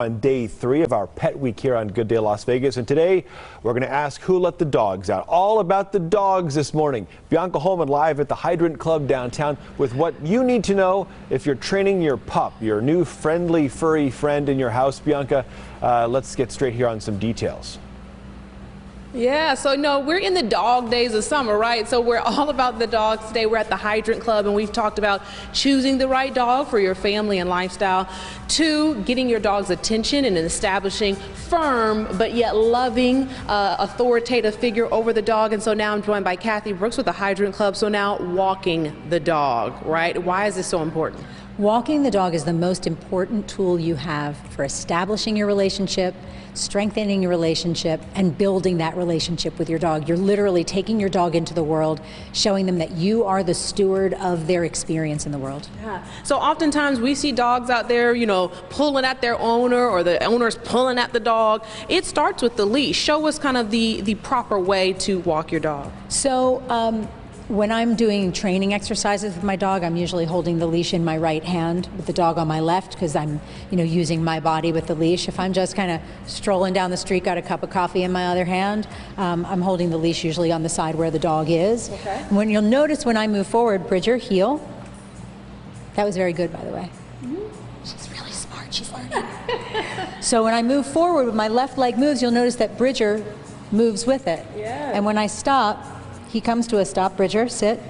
On day 3 of our Pet Week here on Good Day Las Vegas, and today we're going to ask who let the dogs out. All about the dogs this morning. Bianca Holman live at the Hydrant Club downtown with what you need to know if you're training your pup, your new friendly furry friend in your house. Bianca, let's get straight here on some details. Yeah, so no, we're in the dog days of summer, right? So we're all about the dogs today. We're at the Hydrant Club, and we've talked about choosing the right dog for your family and lifestyle. 2, getting your dog's attention and establishing firm but yet loving, authoritative figure over the dog. And so now I'm joined by Kathy Brooks with the Hydrant Club. So now walking the dog, right? Why is this so important? Walking the dog is the most important tool you have for establishing your relationship, strengthening your relationship, and building that relationship with your dog. You're literally taking your dog into the world, showing them that you are the steward of their experience in the world. Yeah. So oftentimes we see dogs out there, pulling at their owner, or the owner's pulling at the dog. It starts with the leash. Show us kind of the proper way to walk your dog. So, when I'm doing training exercises with my dog, I'm usually holding the leash in my right hand with the dog on my left because I'm, using my body with the leash. If I'm just kind of strolling down the street, got a cup of coffee in my other hand, I'm holding the leash usually on the side where the dog is. Okay. When you'll notice when I move forward, Bridger, heel. That was very good, by the way. She's really smart. She's learning. So when I move forward, when my left leg moves, you'll notice that Bridger moves with it. Yeah. And when I stop, he comes to a stop. Bridger, sit.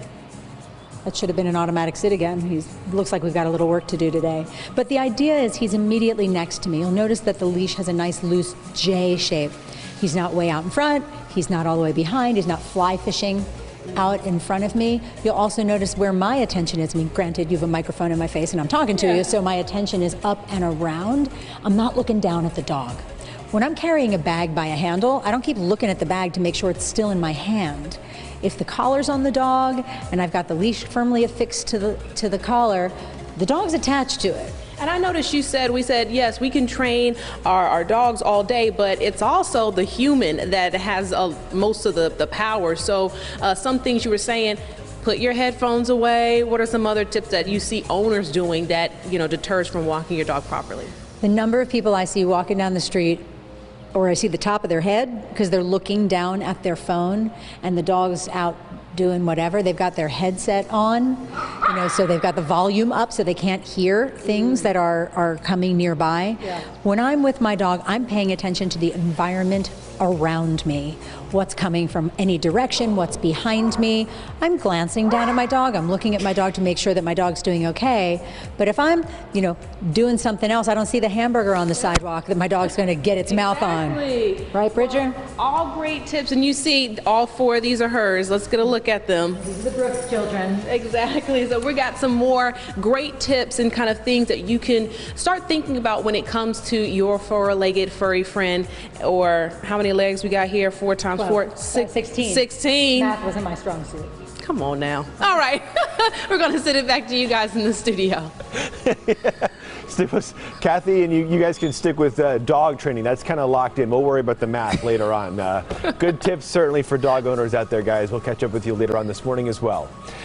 That should have been an automatic sit again. Looks like we've got a little work to do today. But the idea is he's immediately next to me. You'll notice that the leash has a nice loose J shape. He's not way out in front. He's not all the way behind. He's not fly fishing out in front of me. You'll also notice where my attention is. I mean, granted, you have a microphone in my face and I'm talking to you, so my attention is up and around. I'm not looking down at the dog. When I'm carrying a bag by a handle, I don't keep looking at the bag to make sure it's still in my hand. If the collar's on the dog and I've got the leash firmly affixed to the collar, the dog's attached to it. And I noticed we said, yes, we can train our dogs all day, but it's also the human that has most of the power. So some things you were saying, put your headphones away. What are some other tips that you see owners doing that, deters from walking your dog properly? The number of people I see walking down the street, or I see the top of their head because they're looking down at their phone and the dog's out doing whatever. They've got their headset on, so they've got the volume up so they can't hear things that are coming nearby. Yeah. When I'm with my dog, I'm paying attention to the environment around me, what's coming from any direction, what's behind me. I'm glancing down at my dog. I'm looking at my dog to make sure that my dog's doing okay. But if I'm, doing something else, I don't see the hamburger on the sidewalk that my dog's going to get its mouth on. Right, Bridger? Well, all great tips, and you see all 4 of these are hers. Let's get a look at them. These are the Brooks children. Exactly. So we got some more great tips and kind of things that you can start thinking about when it comes to your 4-legged furry friend. Or how many legs we got here? 4 times 4? 16. 16. Math wasn't my strong suit. Come on now. All right. We're going to send it back to you guys in the studio. Kathy, and you guys can stick with dog training. That's kind of locked in. We'll worry about the math later on. Good tips certainly for dog owners out there, guys. We'll catch up with you later on this morning as well.